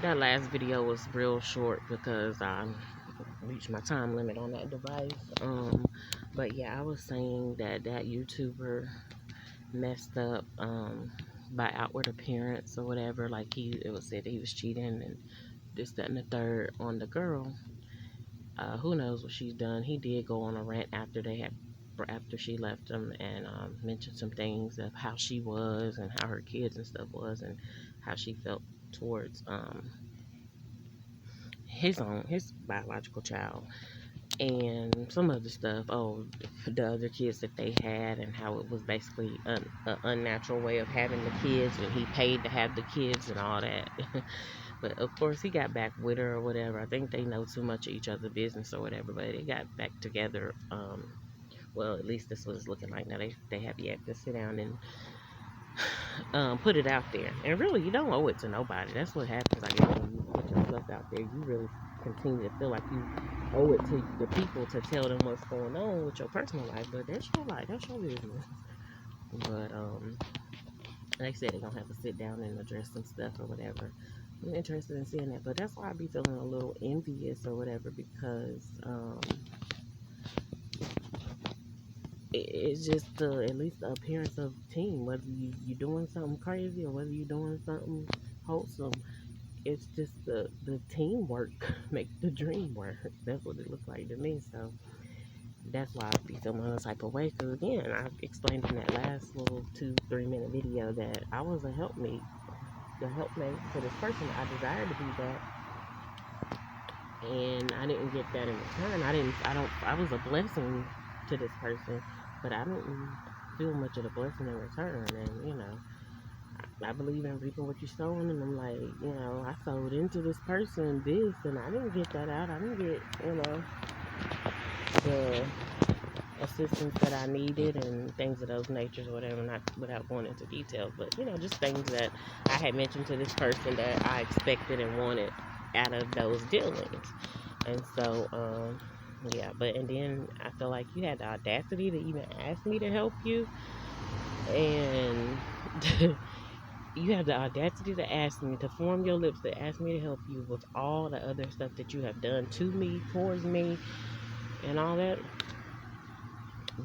that last video was real short because I reached my time limit on that device. But yeah, I was saying that YouTuber messed up by outward appearance or whatever. Like it was said that he was cheating and this, that, and the third on the girl. Who knows what she's done? He did go on a rant after she left him and mentioned some things of how she was and how her kids and stuff was and how she felt towards his biological child and some other stuff. Oh, the other kids that they had and how it was basically an unnatural way of having the kids and he paid to have the kids and all that. But of course he got back with her or whatever. I think they know too much of each other's business or whatever, but they got back together. Well, at least this was looking like. Now they have yet to sit down and put it out there. And really, you don't owe it to nobody. That's what happens, I guess, when you put your stuff out there. You really continue to feel like you owe it to the people to tell them what's going on with your personal life. But that's your life. That's your business. But, like I said, they're going to have to sit down and address some stuff or whatever. I'm interested in seeing that. But that's why I be feeling a little envious or whatever because, it's just at least the appearance of team, whether you doing something crazy or whether you're doing something wholesome. It's just the teamwork makes the dream work. That's what it looks like to me. So that's why I be feeling a type of way. Because again, I explained in that last little 2-3 minute video that I was a helpmate, for this person. I desired to be that, and I didn't get that in return. I was a blessing to this person, but I didn't feel much of a blessing in return. And I believe in reaping what you're sowing, and I'm like, I sowed into this person this, and I didn't get that out. I didn't get, the assistance that I needed and things of those natures or whatever, not without going into details, but, just things that I had mentioned to this person that I expected and wanted out of those dealings. And so, yeah, and then I feel like you had the audacity to even ask me to help you, and you have the audacity to ask me, to form your lips to ask me to help you with all the other stuff that you have done to me, towards me, and all that.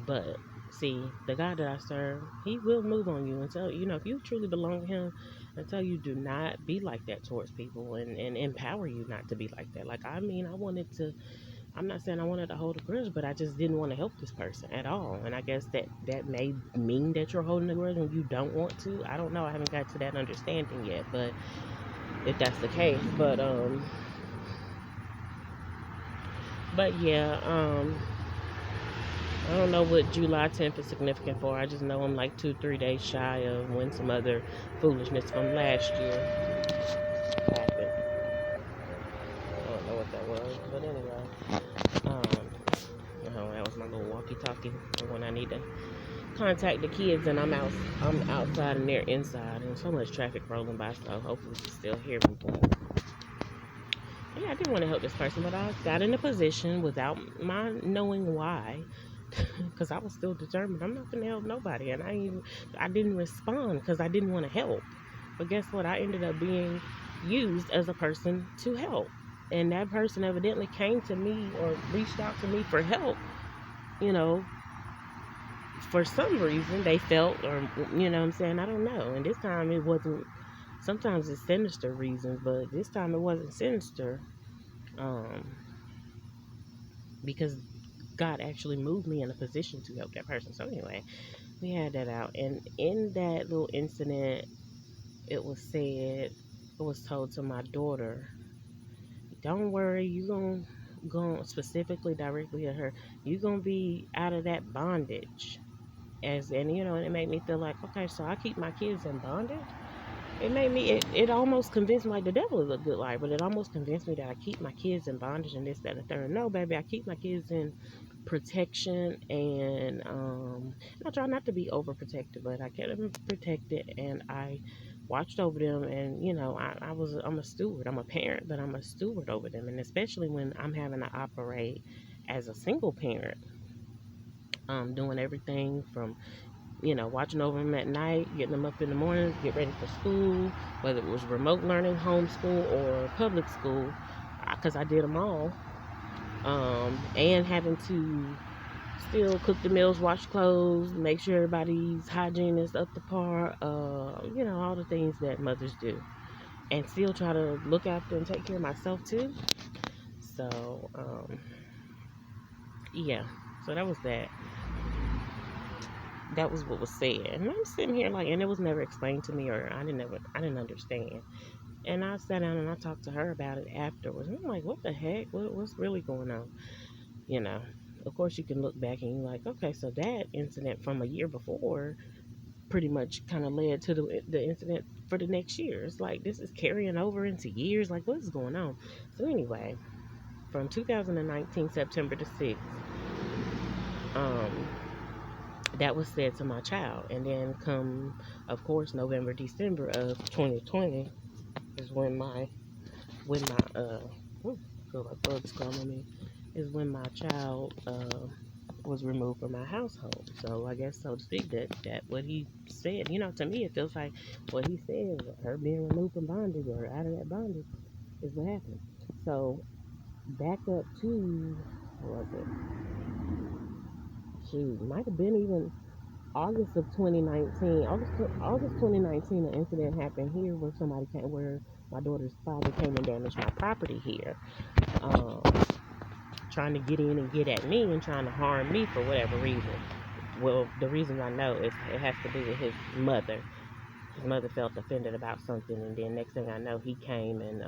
But see, the God that I serve, he will move on you and tell if you truly belong to him, and tell you do not be like that towards people, and empower you not to be like that. Like, I wanted to, I'm not saying I wanted to hold a grudge, but I just didn't want to help this person at all. And I guess that may mean that you're holding a grudge when you don't want to. I don't know. I haven't got to that understanding yet, but if that's the case. But yeah, I don't know what July 10th is significant for. I just know I'm like 2-3 days shy of when some other foolishness from last year happened. I don't know what that was, but anyway, that was my little walkie-talkie for when I need to contact the kids, and I'm outside and they're inside, and so much traffic rolling by, so hopefully you can still hear me. But yeah, I did want to help this person, but I got in a position without my knowing why, because I was still determined. I'm not gonna help nobody, and I didn't respond because I didn't want to help. But guess what? I ended up being used as a person to help, and that person evidently came to me or reached out to me for help. For some reason they felt, or what I'm saying, I don't know. And this time it wasn't. Sometimes it's sinister reasons, but this time it wasn't sinister. Because God actually moved me in a position to help that person. So anyway, we had that out, and in that little incident, it was told to my daughter, "Don't worry, you gonna go specifically directly to her. You gonna be out of that bondage." And it made me feel like, okay, so I keep my kids in bondage. It almost convinced me, like, the devil is a good liar, but it almost convinced me that I keep my kids in bondage and this, that, and the third. No, baby, I keep my kids in protection, and I try not to be overprotected, but I kept them protected, and I watched over them, and I'm a steward. I'm a parent, but I'm a steward over them, and especially when I'm having to operate as a single parent, doing everything from watching over them at night, getting them up in the morning, get ready for school, whether it was remote learning, homeschool, or public school, because I did them all. And having to still cook the meals, wash clothes, make sure everybody's hygiene is up to par, all the things that mothers do. And still try to look after and take care of myself too. So, yeah. So that was that. That was what was said. And I'm sitting here and it was never explained to me, or I didn't understand. And I sat down and I talked to her about it afterwards. And I'm like, what the heck? What's really going on? Of course you can look back and you're like, okay, so that incident from a year before pretty much kind of led to the incident for the next year. It's like this is carrying over into years. Like, what is going on? So anyway, from 2019 September the 6th, that was said to my child. And then come, of course, November, December of 2020 is when my feel like bugs calling me, is when my child was removed from my household. So I guess, so to speak, that what he said, to me it feels like what he said, her being removed from bondage or out of that bondage, is what happened. So back up to, what was it? Shoot, might have been even August of 2019. August 2019, an incident happened here where my daughter's father came and damaged my property here. Um, Trying to get in and get at me and trying to harm me for whatever reason. Well, the reason I know is it has to do with his mother. His mother felt offended about something, and then next thing I know, he came and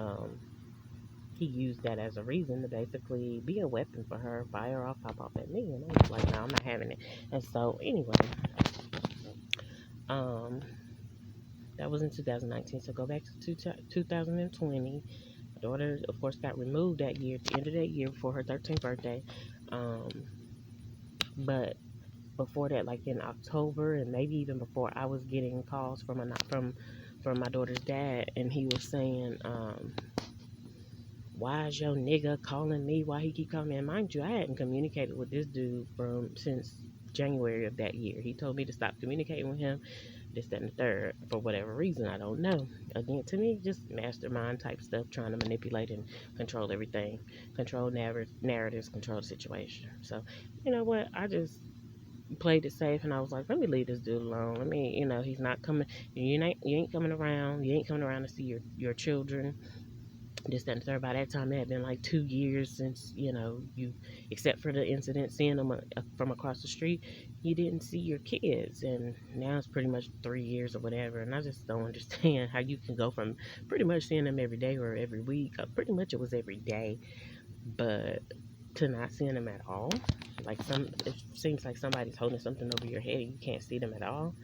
he used that as a reason to basically be a weapon for her, fire off, pop off at me, and I was like, no, I'm not having it. And so, anyway, that was in 2019. So go back to 2020. My daughter, of course, got removed that year, at the end of that year, before her 13th birthday. But before that, like in October and maybe even before, I was getting calls from my daughter's dad, and he was saying, why is your nigga calling me? Why he keep calling me? And mind you, I hadn't communicated with this dude since January of that year. He told me to stop communicating with him, this, that, and the third, for whatever reason. I don't know. Again, to me, just mastermind type stuff, trying to manipulate and control everything, control narratives, control the situation. So, you know what? I just played it safe, and I was like, let me leave this dude alone. Let me, he's not coming. You ain't coming around. You ain't coming around to see your children. This, that, and the third. By that time, it had been like 2 years since, you, except for the incident, seeing them from across the street, you didn't see your kids. And now it's pretty much 3 years or whatever. And I just don't understand how you can go from pretty much seeing them every day or every week. Pretty much it was every day. But to not seeing them at all. Like it seems like somebody's holding something over your head and you can't see them at all.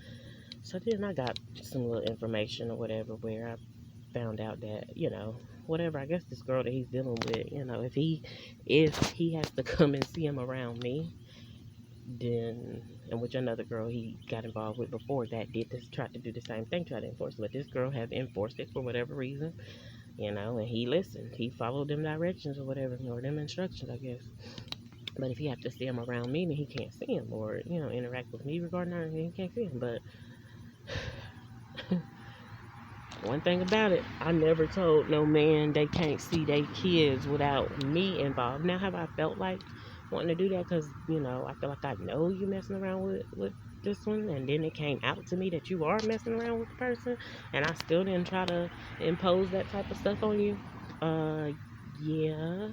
So then I got some little information or whatever where I found out that, whatever, I guess this girl that he's dealing with, if he has to come and see him around me, then, and which another girl he got involved with before that tried to do the same thing, tried to enforce it, but this girl have enforced it for whatever reason, and he listened, he followed them directions or whatever, or them instructions, I guess. But if he have to see him around me, then he can't see him, or interact with me regarding her, then he can't see him. But one thing about it, I never told no man they can't see their kids without me involved. Now, have I felt like wanting to do that? Because, I feel like I know you messing around with this one, and then it came out to me that you are messing around with the person, and I still didn't try to impose that type of stuff on you. Yeah,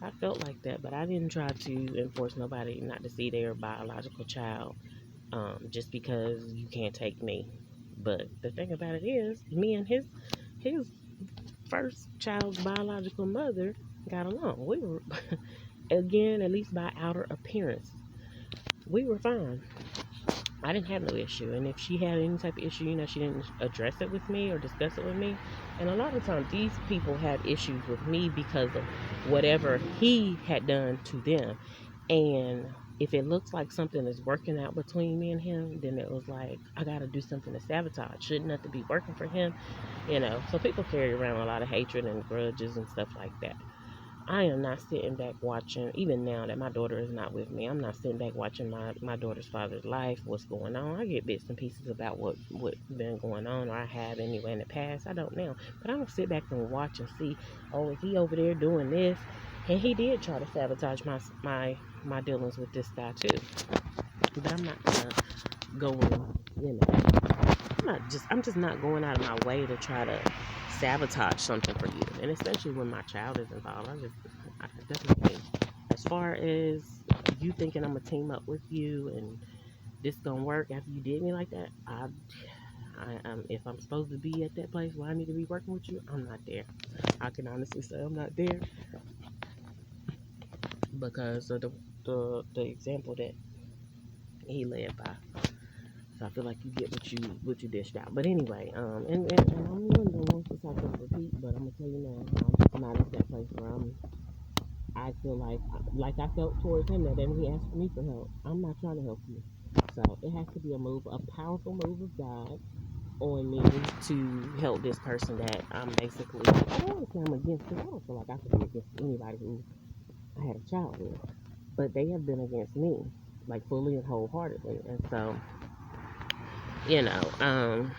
I felt like that, but I didn't try to enforce nobody not to see their biological child, just because you can't take me. But the thing about it is, me and his first child's biological mother got along. We were, again, at least by outer appearance, we were fine. I didn't have no issue, and if she had any type of issue, she didn't address it with me or discuss it with me. And a lot of times, these people have issues with me because of whatever he had done to them. And if it looks like something is working out between me and him, then it was like, I gotta do something to sabotage. Shouldn't nothing be working for him, So people carry around a lot of hatred and grudges and stuff like that. I am not sitting back watching, even now that my daughter is not with me, I'm not sitting back watching my daughter's father's life, what's going on. I get bits and pieces about what been going on, or I have anyway in the past. I don't know. But I don't sit back and watch and see, oh, is he over there doing this? And he did try to sabotage my dealings with this guy too. But I'm not gonna go and, I'm just not going out of my way to try to sabotage something for you. And especially when my child is involved, I definitely, as far as you thinking I'm gonna team up with you and this gonna work after you did me like that, if I'm supposed to be at that place where I need to be working with you, I'm not there. I can honestly say I'm not there because of the example that he led by. So I feel like you get what you dished out. But anyway, and I'm one that wants to cycle repeat, but I'm gonna tell you now, I'm just not at that place where I feel like I felt towards him that then he asked me for help. I'm not trying to help you. So it has to be a powerful move of God on me to help this person that I'm basically, I don't want to say I'm against, because I don't feel like I could be against anybody who I had a child with. But they have been against me, like fully and wholeheartedly. And so, you know,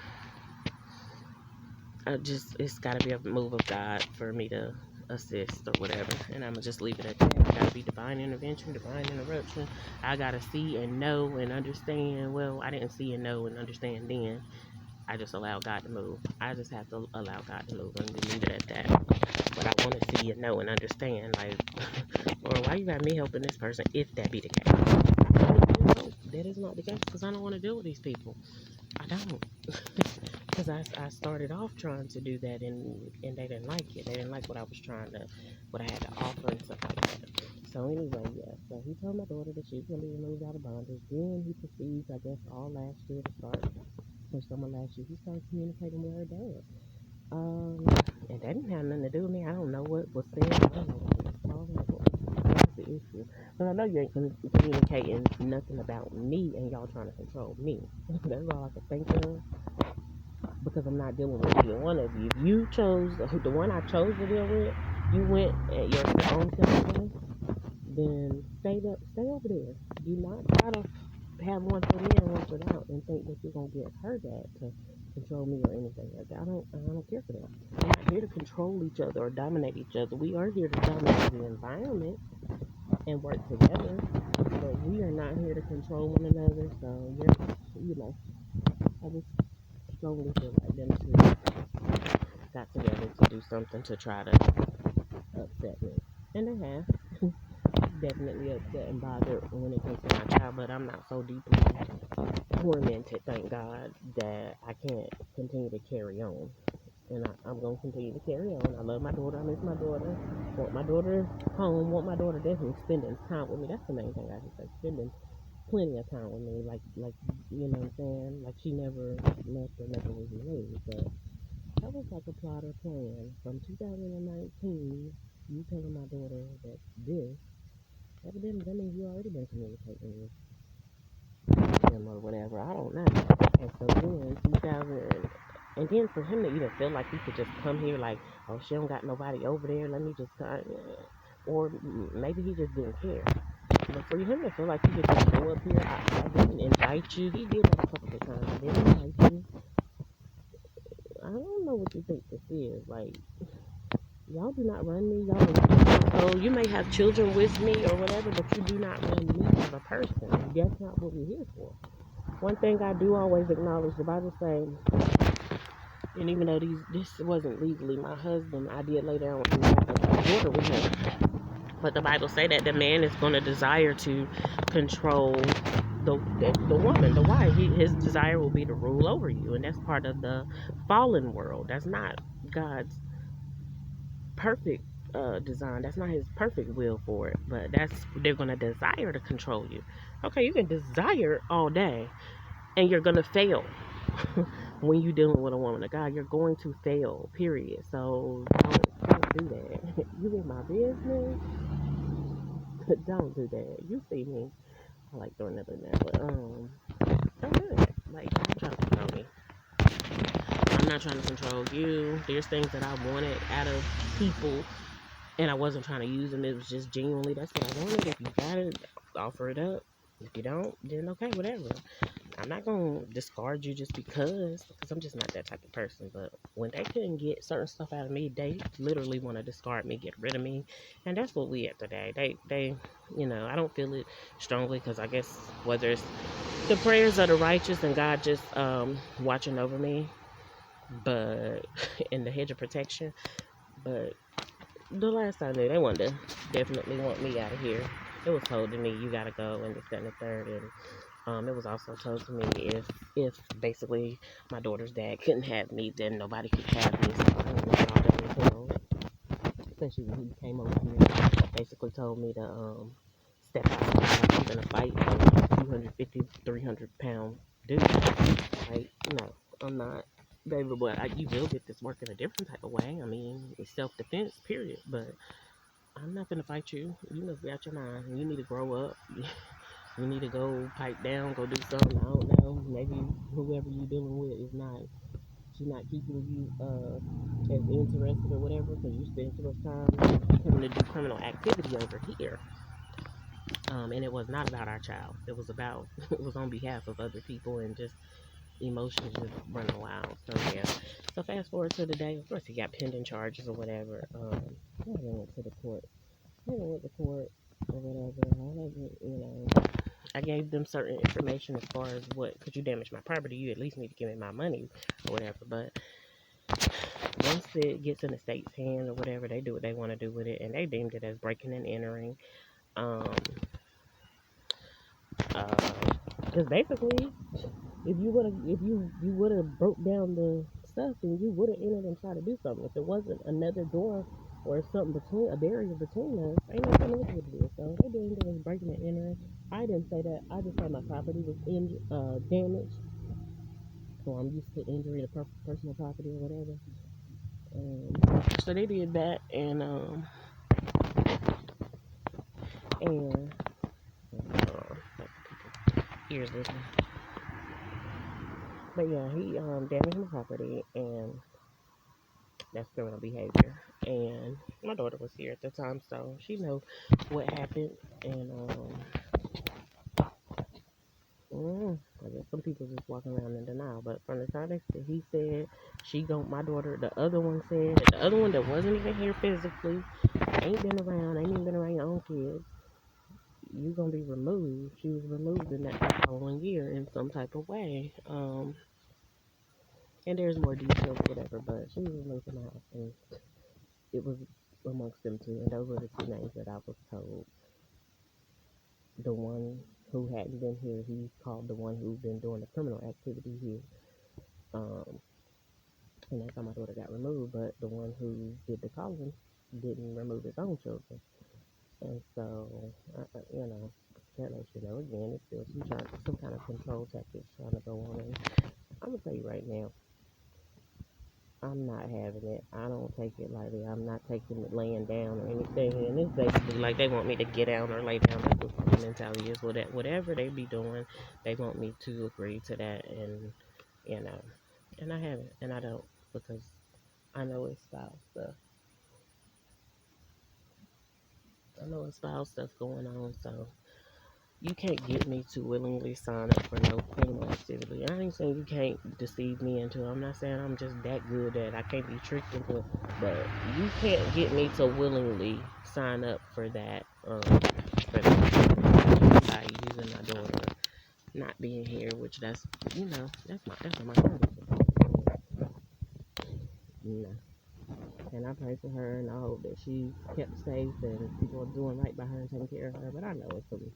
it's got to be a move of God for me to assist or whatever, and I'm gonna just leave it at that. It gotta be divine intervention, divine interruption. I gotta see and know and understand. Well, I didn't see and know and understand then. I just allow God to move. I just have to allow God to move and leave it at that. But I want to see and know and understand, like, or why you got me helping this person if that be the case. No, that is not the case because I don't want to deal with these people. I don't. Because I started off trying to do that and they didn't like it. They didn't like what I was what I had to offer and stuff like that. So anyway, yeah. So he told my daughter that she's going to be removed out of bondage. Then he proceeds, I guess, all last year to start, or summer last year, he started communicating with her dad. And that didn't have nothing to do with me. I don't know what was said. I don't know what was causing it. What was the issue? But I know you ain't communicating nothing about me and y'all trying to control me. That's all I can think of. Because I'm not dealing with either one of you. If you chose the one I chose to deal with, you went at your own tempo, then stay over there. Do not try to have one foot in and one foot out and think that you're gonna get her dad to control me or anything like that. I don't care for that. We're not here to control each other or dominate each other. We are here to dominate the environment and work together. But we are not here to control one another. So I just strongly feel like them two got together to do something to try to upset me. And they have. Definitely upset and bothered when it comes to my child, but I'm not so deeply tormented, thank God, that I can't continue to carry on. And I'm going to continue to carry on. I love my daughter. I miss my daughter. Want my daughter home. Want my daughter definitely spending time with me. That's the main thing I should say. Spending plenty of time with me. Like you know what I'm saying? Like she never left or never was removed. But that was like a plot or plan. From 2019, you telling my daughter that this, evidently that means you already been communicating with him or whatever. I don't know. And so then 2000, and then for him to even feel like he could just come here like, oh, she don't got nobody over there. Let me just come. Or maybe he just didn't care. But for him to feel like he could just go up here, I didn't invite you. He did that a couple of times. I didn't invite you. I don't know what you think this is. Like, y'all do not run me. So you may have children with me or whatever, but you do not run me as a person. That's not what we're here for. One thing I do always acknowledge, the Bible says, and even though this wasn't legally my husband, I did lay down and have a daughter with him. But the Bible say that the man is going to desire to control the woman, the wife. His desire will be to rule over you, and that's part of the fallen world. That's not God's perfect design. That's not his perfect will for it. But they're going to desire to control you. Okay, you can desire all day, and you're going to fail. When you're dealing with a woman of God, you're going to fail, period. So don't do that. You in my business? Don't do that. You see me. I like throwing that in there, but don't do it. Like, don't try to control me. I'm not trying to control you. There's things that I wanted out of people And I wasn't trying to use them. It was just genuinely, that's what I wanted. If you got it, offer it up. If you don't, then okay, whatever. I'm not going to discard you just because I'm just not that type of person. But when they couldn't get certain stuff out of me, they literally want to discard me, get rid of me. And that's what we at today. They, I don't feel it strongly because I guess whether it's the prayers of the righteous and God just watching over me, but in the hedge of protection. But the last I knew, they wanted to definitely want me out of here. It was told to me, you got to go, and this, that, and the third. And it was also told to me if basically my daughter's dad couldn't have me, then nobody could have me. So I don't know all that entails. Especially when he came over here, basically told me to step outside. I'm gonna fight a 250, 300-pound dude. Like, no, I'm not. Baby, but you will get this work in a different type of way. I mean, it's self-defense, period. But I'm not gonna fight you. You must be out your mind. You need to grow up. You need to go pipe down, go do something. I don't know. Maybe whoever you're dealing with is not, she's not keeping you as interested or whatever because you spend too much time having to do criminal activity over here. And it was not about our child. It was about, it was on behalf of other people and just emotions just running wild. So yeah. So fast forward to the day. Of course, he got pending charges or whatever. I haven't went to the court. I haven't went to court or whatever. I haven't, I gave them certain information as far as what, could you damage my property, you at least need to give me my money or whatever. But once it gets in the state's hand or whatever, they do what they want to do with it, and they deemed it as breaking and entering. Because basically, if you would have broke down the stuff, then you would have entered and tried to do something. If there wasn't another door or something between, a barrier between us, ain't nothing else to do. So they did it was breaking and entering. I didn't say that. I just said my property was damaged. So I'm used to injury to personal property or whatever. So they did that, and ears listening. But yeah, he damaged my property, and that's criminal behavior. And my daughter was here at the time, so she knew what happened. And I guess some people just walking around in denial. But from the time that he said my daughter, the other one said, the other one that wasn't even here physically, ain't been around, ain't even been around your own kids, you gonna be removed. She was removed in that following year in some type of way. And there's more details or whatever, but she was removed from the house, and it was amongst them two, and those were the two names that I was told. The one who hadn't been here, he called the one who's been doing the criminal activity here. And that's how my daughter got removed, but the one who did the calling didn't remove his own children. And so, that lets you know, again, it's still some kind of control tactics trying to go on. And I'm going to tell you right now, I'm not having it. I don't take it lightly. I'm not taking it laying down or anything. And it's basically like they want me to get down or lay down. That's what the mentality is. Whatever they be doing, they want me to agree to that. And, and I haven't. And I don't, because I know it's foul stuff. I know it's foul stuff going on. So you can't get me to willingly sign up for no criminal activity. I ain't saying you can't deceive me into it. I'm not saying I'm just that good that I can't be tricked into it. But you can't get me to willingly sign up for that. For that by using my daughter not being here, which that's not my purpose. And I pray for her, and I hope that she's kept safe and people are doing right by her and taking care of her. But I know it's some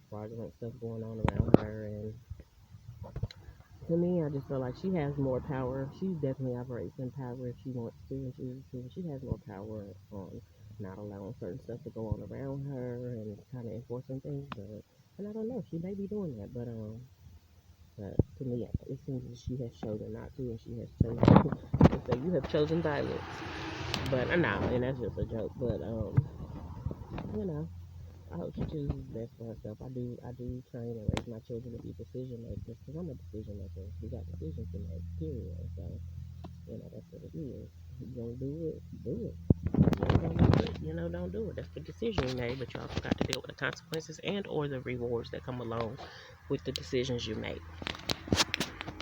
fraudulent stuff going on around her, and to me, I just feel like she has more power. She definitely operates in power if she wants to and chooses to. She has more power on not allowing certain stuff to go on around her and kind of enforcing things. And I don't know, she may be doing that, but to me, it seems that she has chosen not to, and she has chosen. So you have chosen violence, but no, and that's just a joke. But I hope she chooses best for herself. I do train and raise my children to be decision makers because I'm a decision maker. We got decisions to make, period. So, that's what it is. You gonna do it, do it. You don't do it, don't gonna do it. That's the decision you made, but you also got to deal with the consequences and or the rewards that come along with the decisions you make.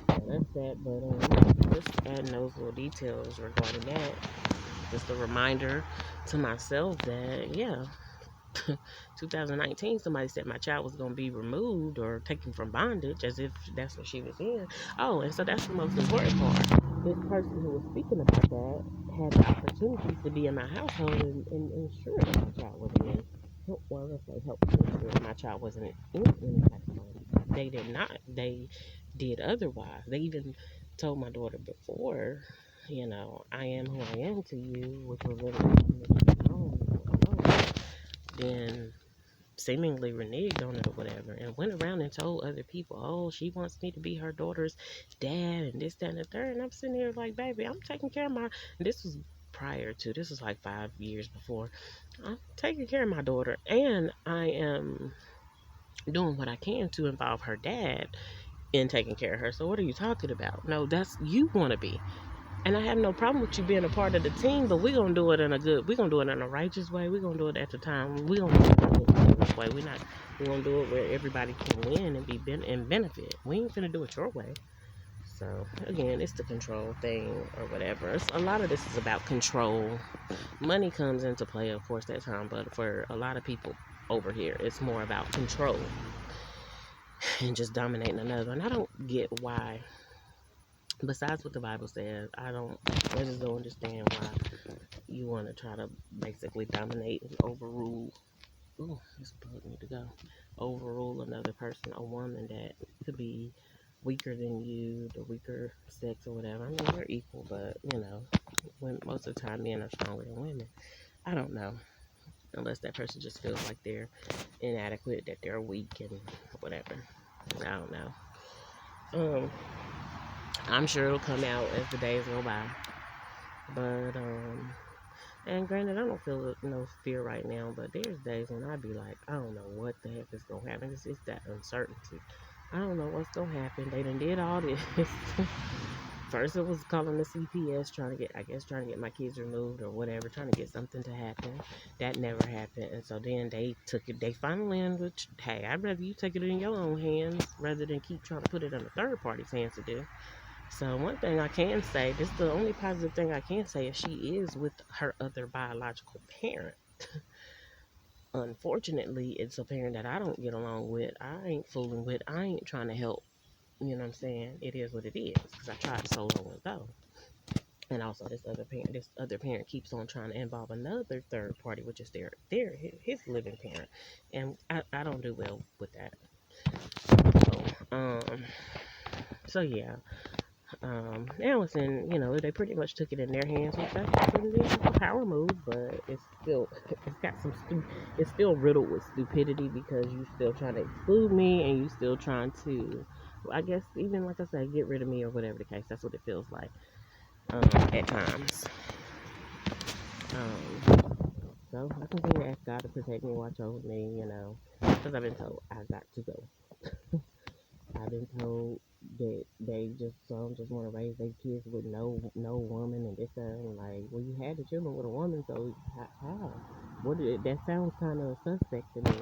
So that's that, but just adding those little details regarding that. Just a reminder to myself that, yeah, 2019, somebody said my child was going to be removed or taken from bondage as if that's what she was in. Oh, and so that's the most important part. This person who was speaking about that had the opportunity to be in my household and ensure that my child wasn't in. Well, let's say help to ensure that my child wasn't in any type of bondage. They did not. They did otherwise. They even told my daughter before, I am who I am to you, which was literally then seemingly reneged on it or whatever, and went around and told other people, oh, she wants me to be her daughter's dad and this, that, and the third. And I'm sitting here like, baby, I'm taking care of my, and this was this was like 5 years before. I'm taking care of my daughter, and I am doing what I can to involve her dad in taking care of her. So what are you talking about? No, that's, you want to be. And I have no problem with you being a part of the team, but we're going to do it we're going to do it in a righteous way. We're going to do it at the time. We're going to do it in a way. We're going to do it where everybody can win and and benefit. We ain't going to do it your way. So, again, it's the control thing or whatever. A lot of this is about control. Money comes into play, of course, that time, but for a lot of people over here, it's more about control and just dominating another. And I don't get why. Besides what the Bible says, I just don't understand why you want to try to basically dominate and overrule. Ooh, this bug need to go. Overrule another person, a woman that could be weaker than you, the weaker sex or whatever. I mean, we're equal, but when most of the time men are stronger than women. I don't know, unless that person just feels like they're inadequate, that they're weak and whatever. I don't know. I'm sure it'll come out as the days go by. But, and granted, I don't feel no fear right now, but there's days when I be like, I don't know what the heck is going to happen. It's that uncertainty. I don't know what's going to happen. They done did all this. First, it was calling the CPS, trying to get my kids removed or whatever, trying to get something to happen. That never happened. And so then they finally which, hey, I'd rather you take it in your own hands rather than keep trying to put it in a third party's hands to do. So one thing I can say, this is the only positive thing I can say, is she is with her other biological parent. Unfortunately, it's a parent that I don't get along with. I ain't fooling with. I ain't trying to help. You know what I'm saying? It is what it is, because I tried so long ago. And also, this other parent keeps on trying to involve another third party, which is his living parent, and I don't do well with that. So yeah. Now it's in, they pretty much took it in their hands, which that's a power move, but it's still riddled with stupidity, because you still trying to exclude me and you still trying to, I guess, even like I said, get rid of me or whatever the case. That's what it feels like, at times. So I continue to ask God to protect me, watch over me, because I've been told I got to go. I've been told that they just want to raise their kids with no woman and this and like, well, you had the children with a woman, so how? That sounds kind of suspect to me.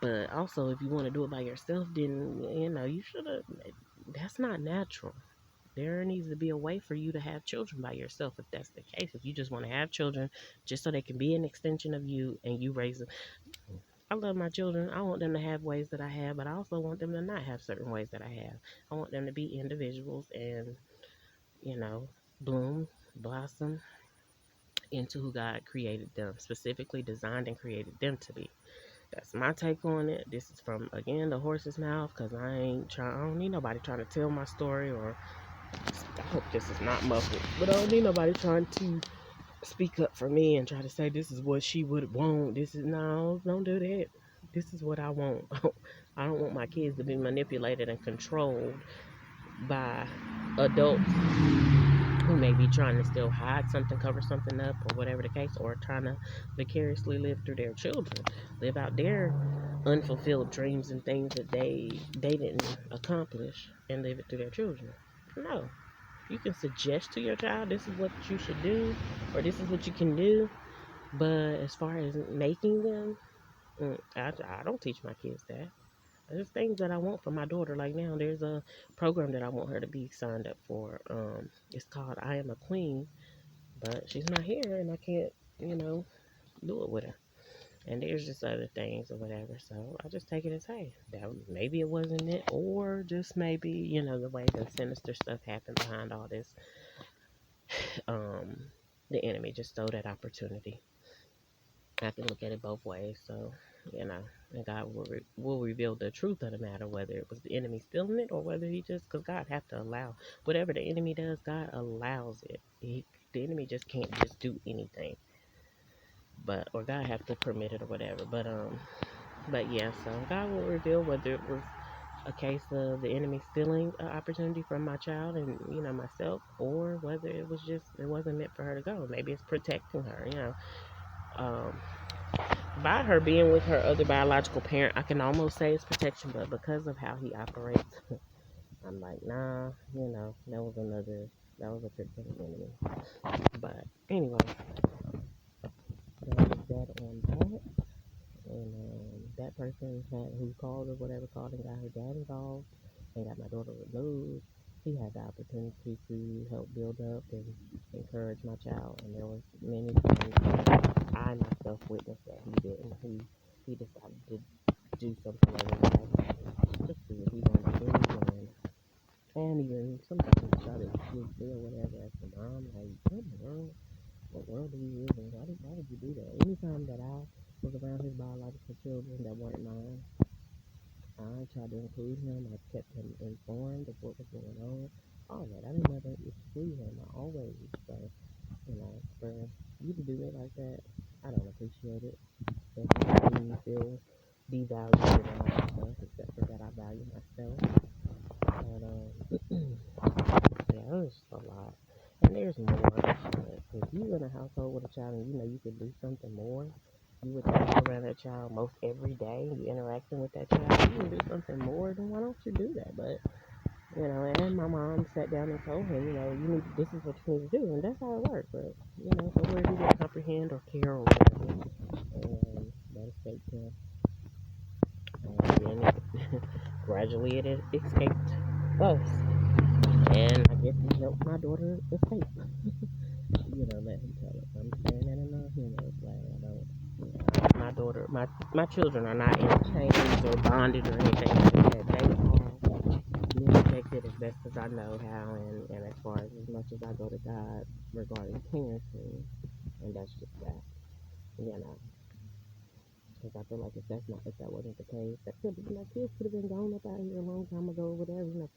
But also, if you want to do it by yourself, then you should have. That's not natural. There needs to be a way for you to have children by yourself, if that's the case. If you just want to have children just so they can be an extension of you and you raise them. I love my children. I want them to have ways that I have, but I also want them to not have certain ways that I have. I want them to be individuals and, bloom, blossom into who God created them, specifically designed and created them to be. That's my take on it. This is from, again, the horse's mouth, because I don't need nobody trying to tell my story, or I hope this is not muffled, but I don't need nobody trying to speak up for me and try to say this is what she would want. No, don't do that. This is what I want. I don't want my kids to be manipulated and controlled by adults who may be trying to still hide something, cover something up, or whatever the case, or trying to vicariously live through their children, live out their unfulfilled dreams and things that they didn't accomplish, and live it through their children. No. You can suggest to your child, this is what you should do, or this is what you can do, But as far as making them, I don't teach my kids that. There's things that I want for my daughter. Like now, there's a program that I want her to be signed up for. It's called I Am a Queen, but she's not here, and I can't, do it with her. And there's just other things or whatever. So I just take it as, hey, that maybe it wasn't it, or just maybe, the way the sinister stuff happened behind all this. Um, the enemy just stole that opportunity. I can look at it both ways. So, and God will reveal the truth of the matter, whether it was the enemy stealing it or whether he just, because God have to allow whatever the enemy does, God allows it. The enemy just can't just do anything, or God have to permit it or whatever. But yeah, so God will reveal whether it was a case of the enemy stealing an opportunity from my child and myself, or whether it was just it wasn't meant for her to go. Maybe it's protecting her. Um, by her being with her other biological parent, I can almost say it's protection, but because of how he operates, I'm like, nah, that was a trick from the enemy. But anyway, that was that on that. And that person who called or whatever called and got her dad involved and got my daughter removed. He had the opportunity to help build up and encourage my child, and there was many times that I myself witnessed that he didn't. He decided to do something in his life just to see what he wanted to do, and even sometimes try to sneak me or whatever as the mom, like, what in the world? What world do you live in? Why would you do that? Anytime that I was around his biological children that weren't mine, I tried to include him. I kept him informed of what was going on. All that. I didn't never exclude him. I always, so, for you to do it like that, I don't appreciate it. It makes me feel devalued and all that stuff, except for that I value myself. But, yeah, it was just a lot. And there's more. But if you in a household with a child and you know you could do something more, you would think around that child most every day, you interacting with that child, you can do something more, then why don't you do that? But, and my mom sat down and told him, this is what you need to do, and that's how it works. But, somewhere he didn't comprehend or care or whatever, and that escaped him. And then gradually it escaped us. And I guess he helped my daughter escape. Let him tell it. I'm saying that in a humorous way. I don't, my daughter, my children are not in chains or bonded or anything like that. They are being protected as best as I know how, and as far as much as I go to God regarding parenting, and that's just that, because I feel like if that wasn't the case, my kids could have been gone up out of here a long time ago, or whatever, with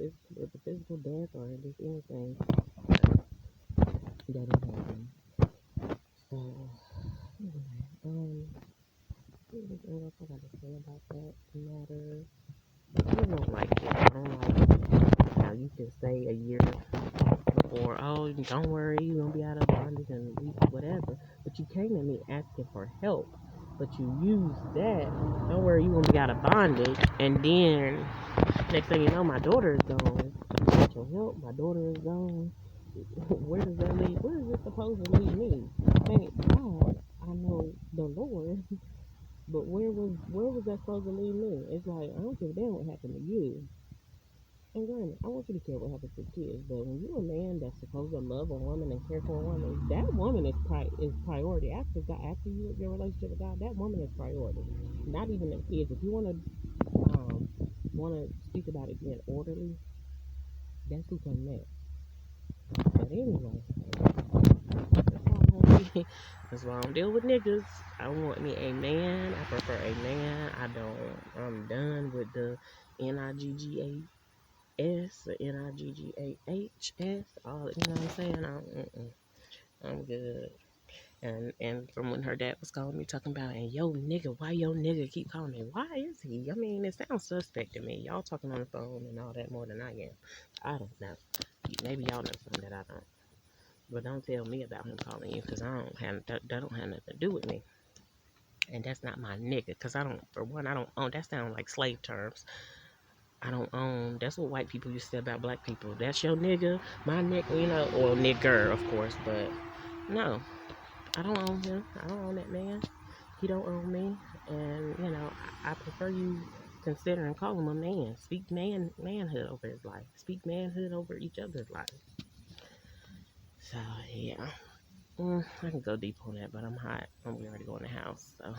the physical death or just anything that has happened. So, anyway, anything else I got to say about that matter? I don't like it. I don't like how you can say a year before, oh, don't worry, you're gonna be out of bondage in a week, whatever. But you came to me asking for help. But you use that, don't worry, you're gonna be out of bondage, and then next thing you know, my daughter is gone. With your help, my daughter is gone. Where does that leave? Where is it supposed to leave me? Thank God I know the Lord, but where was that supposed to leave me? It's like I don't give a damn what happened to you. And granted, I want you to care what happens to kids, but when you're a man that's supposed to love a woman and care for a woman, that woman is priority. After your relationship with God, that woman is priority. Not even the kids. If you wanna speak about it being orderly, that's who comes next. But anyway, that's why I don't deal with niggas. I want me a man. I prefer a man. I'm done with the NIGGAS, the NIGGAHS. All you know what I'm saying? I'm good. And from when her dad was calling me talking about, and yo nigga, why yo nigga keep calling me? Why is he? I mean, it sounds suspect to me. Y'all talking on the phone and all that more than I am. I don't know. Maybe y'all know something that I don't. But don't tell me about him calling you, because that don't have nothing to do with me. And that's not my nigga, because I don't own, that sounds like slave terms. I don't own, that's what white people used to say about black people. That's your nigga, my nigga, or nigger, of course, but no. I don't own him. I don't own that man. He don't own me. And, you know, I prefer you consider and call him a man. Speak manhood over his life. Speak manhood over each other's life. So, yeah. I can go deep on that, but I'm hot. I'm ready to go in the house. So,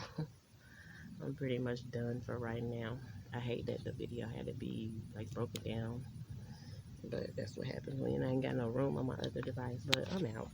I'm pretty much done for right now. I hate that the video had to be, like, broken down. But that's what happens when I ain't got no room on my other device. But I'm out.